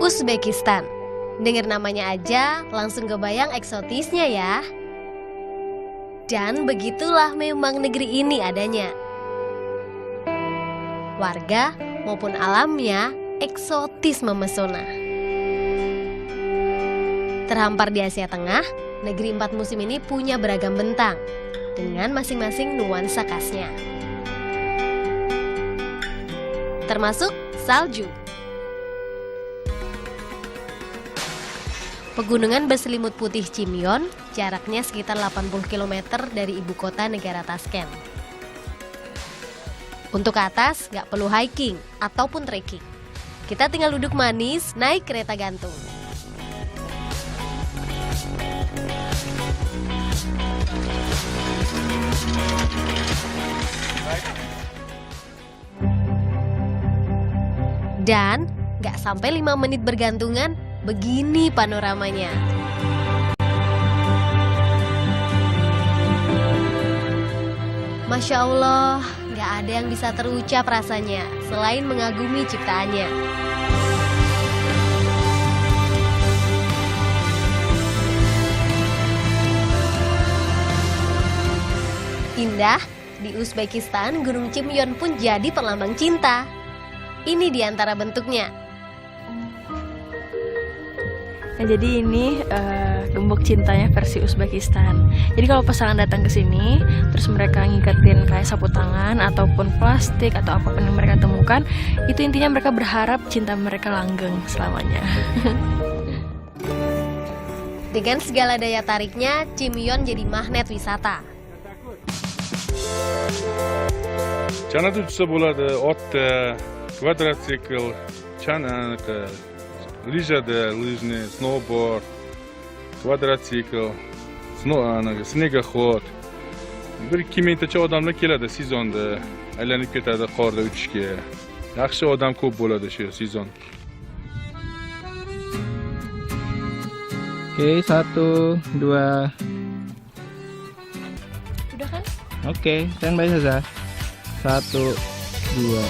Uzbekistan. Dengar namanya aja langsung kebayang eksotisnya ya. Dan begitulah memang negeri ini adanya. Warga maupun alamnya eksotis memesona. Terhampar di Asia Tengah, negeri 4 musim ini punya beragam bentang dengan masing-masing nuansa khasnya. Termasuk salju. Pegunungan berselimut putih Chimyon jaraknya sekitar 80 km dari ibu kota negara Tashkent. Untuk ke atas nggak perlu hiking ataupun trekking. Kita tinggal duduk manis naik kereta gantung. Dan nggak sampai 5 menit bergantungan, begini panoramanya. Masya Allah, nggak ada yang bisa terucap rasanya selain mengagumi ciptaannya. Indah, di Uzbekistan Gunung Chimyon pun jadi perlambang cinta. Ini di antara bentuknya. Nah, jadi ini gembok cintanya versi Uzbekistan. Jadi kalau pasangan datang ke sini, terus mereka ngiketin kayak sapu tangan ataupun plastik atau apapun yang mereka temukan, itu intinya mereka berharap cinta mereka langgeng selamanya. Dengan segala daya tariknya, Chimyon jadi magnet wisata. Chanatuvchisa bo'ladi, otda, kvadrotsikl, lyjada, lyjniy, snowboard, kvadrotsikl, snegоход. 1-2 mingtacha odamlar keladi sezonda, aylanib ketadi qorda uchishga. Yaxshi odam ko'p bo'ladi shu sezon. Oke, 1, 2. Udah kan? Oke, standby Saza. 1, 2.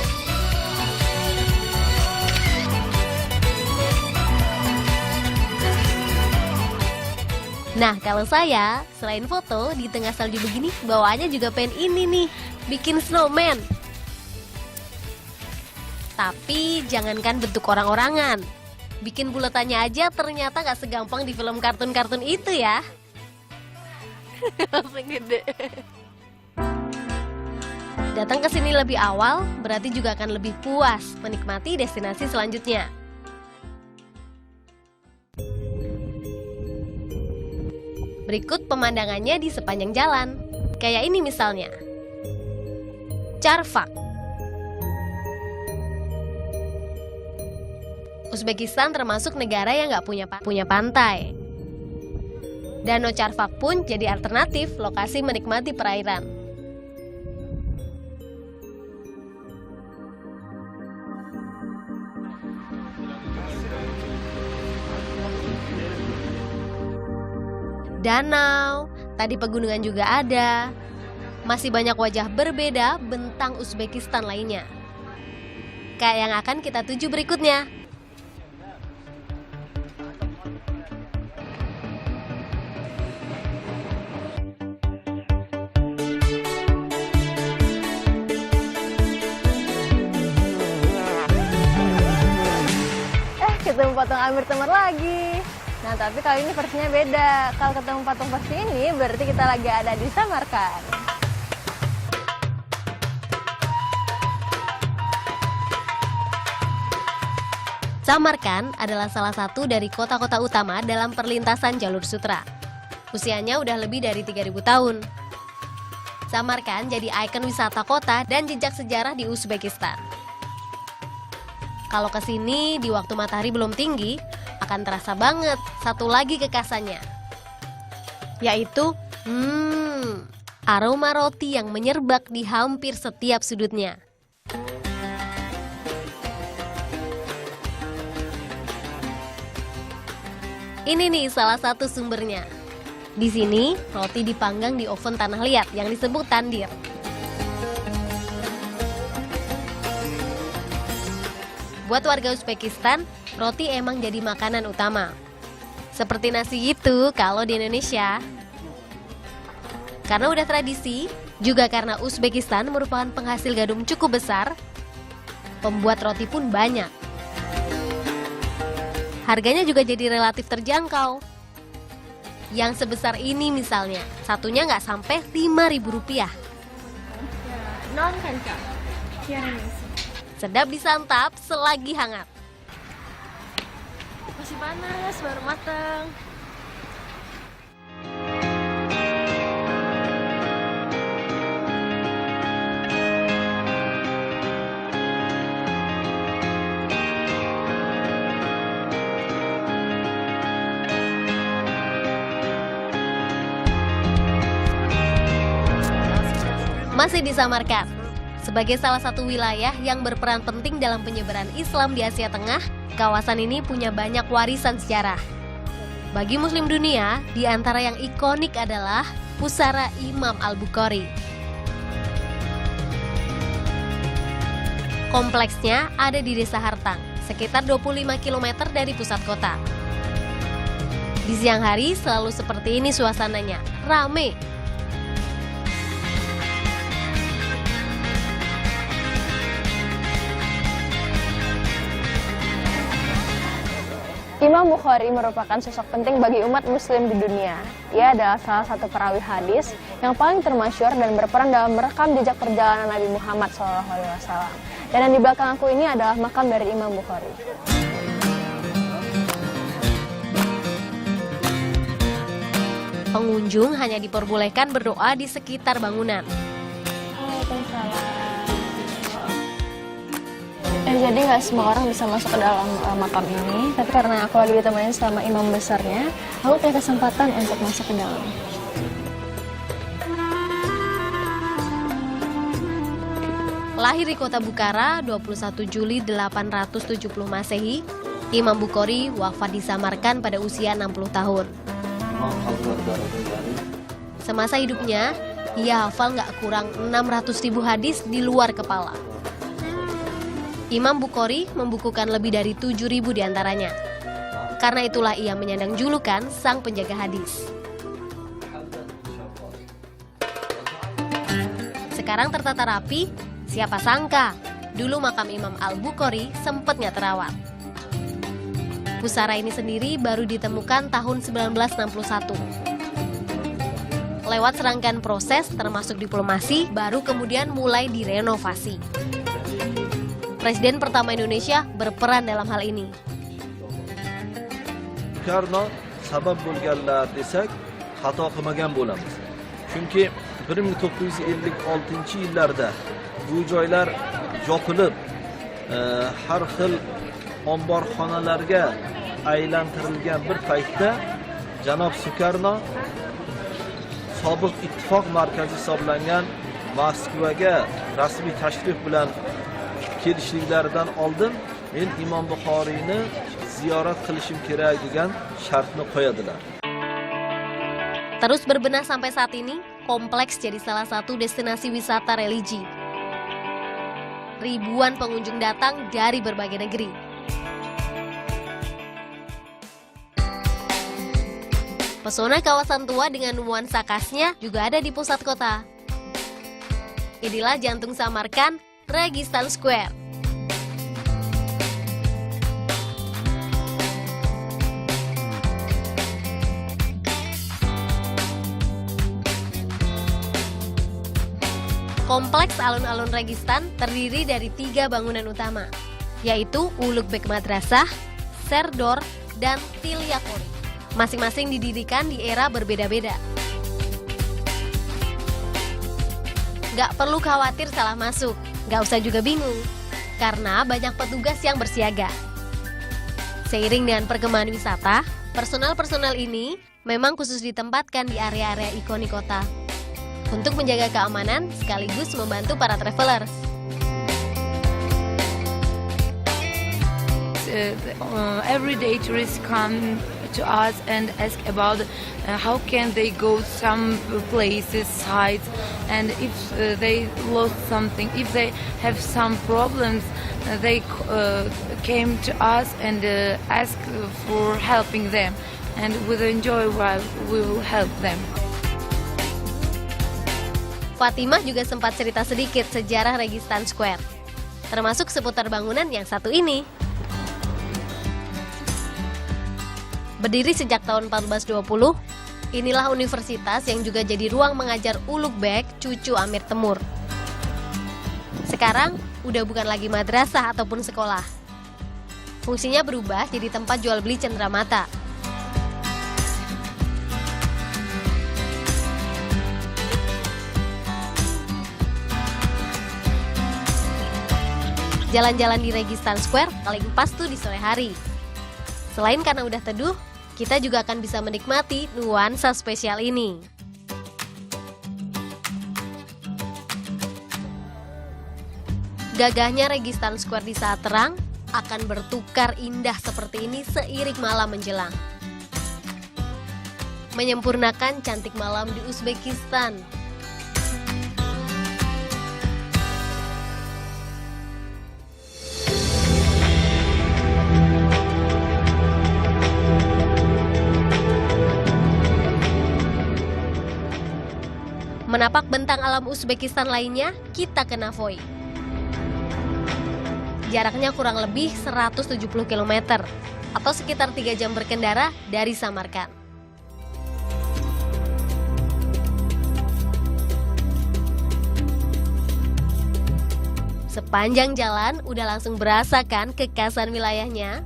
Nah, kalau saya, selain foto di tengah salju begini, bawaannya juga pengen ini nih, bikin snowman. Tapi jangankan bentuk orang-orangan, bikin buletannya aja ternyata gak segampang di film kartun-kartun itu ya. Langsung gede. Datang ke sini lebih awal berarti juga akan lebih puas menikmati destinasi selanjutnya. Berikut pemandangannya di sepanjang jalan. Kayak ini misalnya. Charvak. Uzbekistan termasuk negara yang nggak punya pantai. Danau Charvak pun jadi alternatif lokasi menikmati perairan. Danau, tadi pegunungan juga ada. Masih banyak wajah berbeda bentang Uzbekistan lainnya. Kayak yang akan kita tuju berikutnya. Ketemu patung Amir Temur lagi. Nah, tapi kali ini versinya beda. Kalau ketemu patung versi ini, berarti kita lagi ada di Samarkand. Samarkand adalah salah satu dari kota-kota utama dalam perlintasan jalur sutra. Usianya udah lebih dari 3.000 tahun. Samarkand jadi ikon wisata kota dan jejak sejarah di Uzbekistan. Kalau ke sini di waktu matahari belum tinggi, akan terasa banget satu lagi kekhasannya, yaitu aroma roti yang menyerbak di hampir setiap sudutnya. Ini nih salah satu sumbernya. Di sini roti dipanggang di oven tanah liat yang disebut tandir. Buat warga Uzbekistan, roti emang jadi makanan utama. Seperti nasi gitu kalau di Indonesia. Karena udah tradisi, juga karena Uzbekistan merupakan penghasil gandum cukup besar, pembuat roti pun banyak. Harganya juga jadi relatif terjangkau. Yang sebesar ini misalnya, satunya nggak sampai Rp5.000. Non kan Kak? Sedap disantap selagi hangat. Masih panas, baru matang. Masih di Samarkand. Sebagai salah satu wilayah yang berperan penting dalam penyebaran Islam di Asia Tengah, kawasan ini punya banyak warisan sejarah. Bagi Muslim dunia, di antara yang ikonik adalah Pusara Imam Al-Bukhari. Kompleksnya ada di Desa Hartang, sekitar 25 km dari pusat kota. Di siang hari selalu seperti ini suasananya, rame. Imam Bukhari merupakan sosok penting bagi umat muslim di dunia. Ia adalah salah satu perawi hadis yang paling termasyhur dan berperan dalam merekam jejak perjalanan Nabi Muhammad SAW. Dan yang di belakang aku ini adalah makam dari Imam Bukhari. Pengunjung hanya diperbolehkan berdoa di sekitar bangunan. Jadi nggak semua orang bisa masuk ke dalam makam ini, tapi karena aku lagi ditemani sama imam besarnya, aku punya kesempatan untuk masuk ke dalam. Lahir di kota Bukhara 21 Juli 870 Masehi, Imam Bukhari wafat di Samarkand pada usia 60 tahun. Semasa hidupnya, ia hafal nggak kurang 600.000 hadis di luar kepala. Imam Bukhari membukukan lebih dari 7.000 diantaranya. Karena itulah ia menyandang julukan sang penjaga hadis. Sekarang tertata rapi, siapa sangka dulu makam Imam Al-Bukhari sempat nggak terawat. Pusara ini sendiri baru ditemukan tahun 1961. Lewat serangkaian proses termasuk diplomasi, baru kemudian mulai direnovasi. Presiden pertama Indonesia berperan dalam hal ini. Karena sabab bo'lganlar desak, xato qilmagan bo'lamiz. Chunki 1956-yillarda bu joylar yopilib, har xil omborxonalarga aylantirilgan bir paytda janob Sukarno sobiq ittifoq markazi hisoblangan Moskvaga rasmiy tashrif bilan kelishliklaridan oldin men Imom Buxoriyni ziyorat qilishim kerak degan shartni qo'yadilar. Terus berbenah sampai saat ini, kompleks jadi salah satu destinasi wisata religi. Ribuan pengunjung datang dari berbagai negeri. Pesona kawasan tua dengan nuansa khasnya juga ada di pusat kota. Inilah jantung Samarkand, Registan Square. Kompleks alun-alun Registan terdiri dari 3 bangunan utama, yaitu Ulugh Bek Madrasah, Serdor, dan Tilyakori. Masing-masing didirikan di era berbeda-beda. Gak perlu khawatir salah masuk, gak usah juga bingung, karena banyak petugas yang bersiaga. Seiring dengan perkembangan wisata, personal ini memang khusus ditempatkan di area-area ikonik kota untuk menjaga keamanan sekaligus membantu para travelers. Everyday tourists come to us and ask about how can they go some places, sites, and if they lost something, if they have some problems, they came to us and asked for helping them, and with enjoy we will help them. Fatimah juga sempat cerita sedikit sejarah Registan Square, termasuk seputar bangunan yang satu ini. Berdiri sejak tahun 1420, inilah universitas yang juga jadi ruang mengajar Ulugh Beg, cucu Amir Temur. Sekarang udah bukan lagi madrasah ataupun sekolah. Fungsinya berubah jadi tempat jual beli cenderamata. Jalan-jalan di Registan Square paling pas tuh di sore hari. Selain karena udah teduh, kita juga akan bisa menikmati nuansa spesial ini. Gagahnya Registan Square di saat terang akan bertukar indah seperti ini seiring malam menjelang. Menyempurnakan cantik malam di Uzbekistan. Menapak bentang alam Uzbekistan lainnya, kita ke Navoy. Jaraknya kurang lebih 170 km atau sekitar 3 jam berkendara dari Samarkand. Sepanjang jalan udah langsung berasa kan kekasan wilayahnya.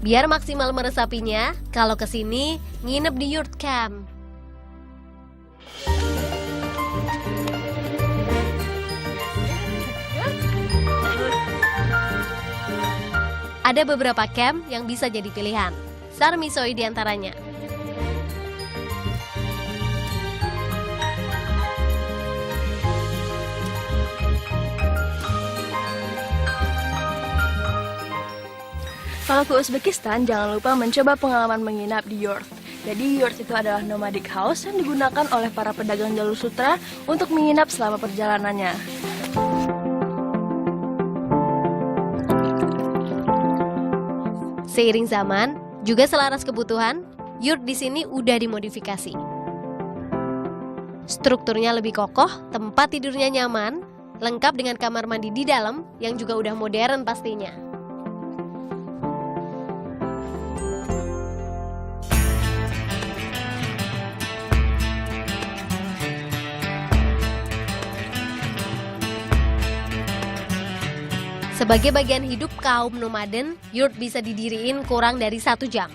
Biar maksimal meresapinya, kalau kesini nginep di yurt camp. Ada beberapa camp yang bisa jadi pilihan. Sarmisoy diantaranya. Kalau ke Uzbekistan, jangan lupa mencoba pengalaman menginap di yurt. Jadi yurt itu adalah nomadic house yang digunakan oleh para pedagang jalur sutra untuk menginap selama perjalanannya. Seiring zaman, juga selaras kebutuhan, yurt di sini udah dimodifikasi. Strukturnya lebih kokoh, tempat tidurnya nyaman, lengkap dengan kamar mandi di dalam yang juga udah modern pastinya. Sebagai bagian hidup kaum nomaden, yurt bisa didiriin kurang dari 1 jam.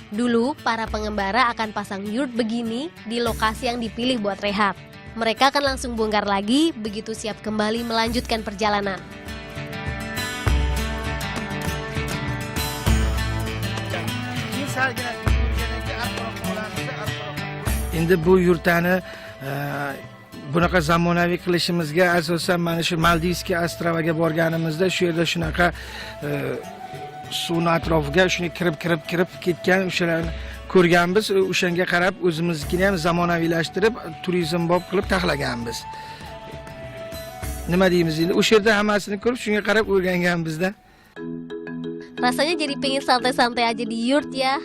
Dulu, para pengembara akan pasang yurt begini di lokasi yang dipilih buat rehat. Mereka akan langsung bongkar lagi begitu siap kembali melanjutkan perjalanan. Endi bu yurtni bunaqa zamonaviy qilishimizga asosan mana shu Maldivskiy ostroviga borganimizda shu yerda shunaqa suvni atrofiga shuni kirib ketgan o'shalarni ko'rganmiz. O'shanga qarab o'zimiznikini ham zamonaviylashtirib turizm bob qilib taxlaganmiz. Nima deymiz endi? O'sha yerda hammasini ko'rib shunga qarab o'rganganmizda. Rasanya jadi pengen santai-santai aja di yurt ya.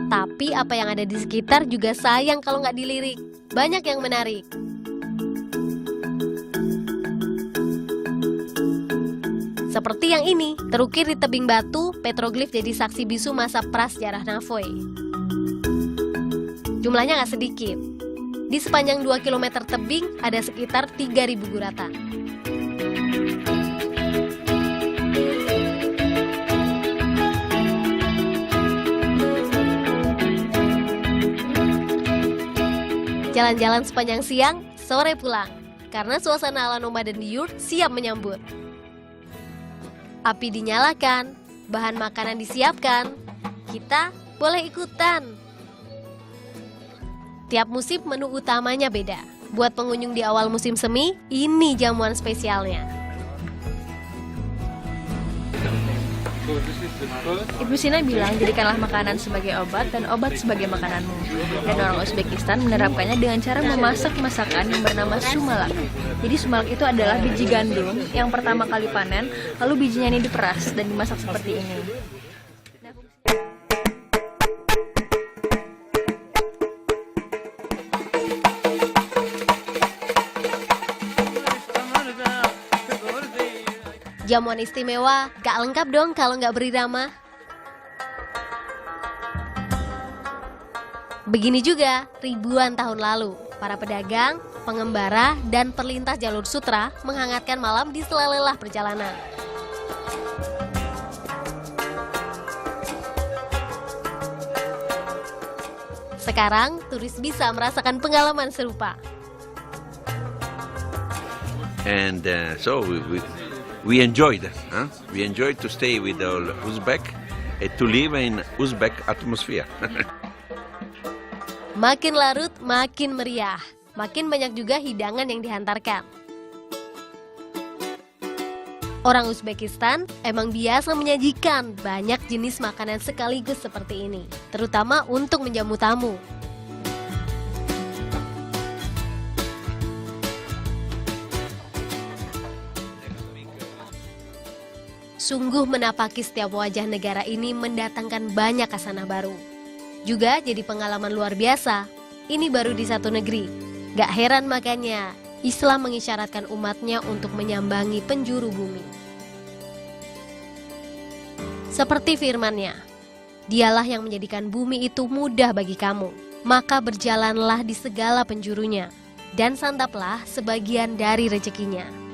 Tapi apa yang ada di sekitar juga sayang kalau nggak dilirik. Banyak yang menarik. Seperti yang ini, terukir di tebing batu, petroglif jadi saksi bisu masa prasejarah Navoy. Jumlahnya nggak sedikit. Di sepanjang 2 km tebing ada sekitar 3.000 guratan. Jalan-jalan sepanjang siang, sore pulang. Karena suasana ala nomaden di yurt siap menyambut. Api dinyalakan, bahan makanan disiapkan. Kita boleh ikutan. Tiap musim menu utamanya beda. Buat pengunjung di awal musim semi, ini jamuan spesialnya. Ibu Sina bilang jadikanlah makanan sebagai obat dan obat sebagai makananmu. Dan orang Uzbekistan menerapkannya dengan cara memasak masakan yang bernama sumalak. Jadi sumalak itu adalah biji gandum yang pertama kali panen, lalu bijinya ini diperas dan dimasak seperti ini. Jamuan istimewa, gak lengkap dong kalau nggak berirama. Begini juga ribuan tahun lalu, para pedagang, pengembara, dan perlintas jalur sutra menghangatkan malam di sela-lelah perjalanan. Sekarang, turis bisa merasakan pengalaman serupa. And so we enjoyed, we enjoyed to stay with the Uzbek and to live in Uzbek atmosphere. Makin larut, makin meriah. Makin banyak juga hidangan yang dihantarkan. Orang Uzbekistan emang biasa menyajikan banyak jenis makanan sekaligus seperti ini, terutama untuk menjamu tamu. Sungguh menapaki setiap wajah negara ini mendatangkan banyak khazanah baru. Juga jadi pengalaman luar biasa. Ini baru di satu negeri. Gak heran makanya Islam mengisyaratkan umatnya untuk menyambangi penjuru bumi. Seperti firman-Nya, Dialah yang menjadikan bumi itu mudah bagi kamu. Maka berjalanlah di segala penjurunya dan santaplah sebagian dari rezekinya.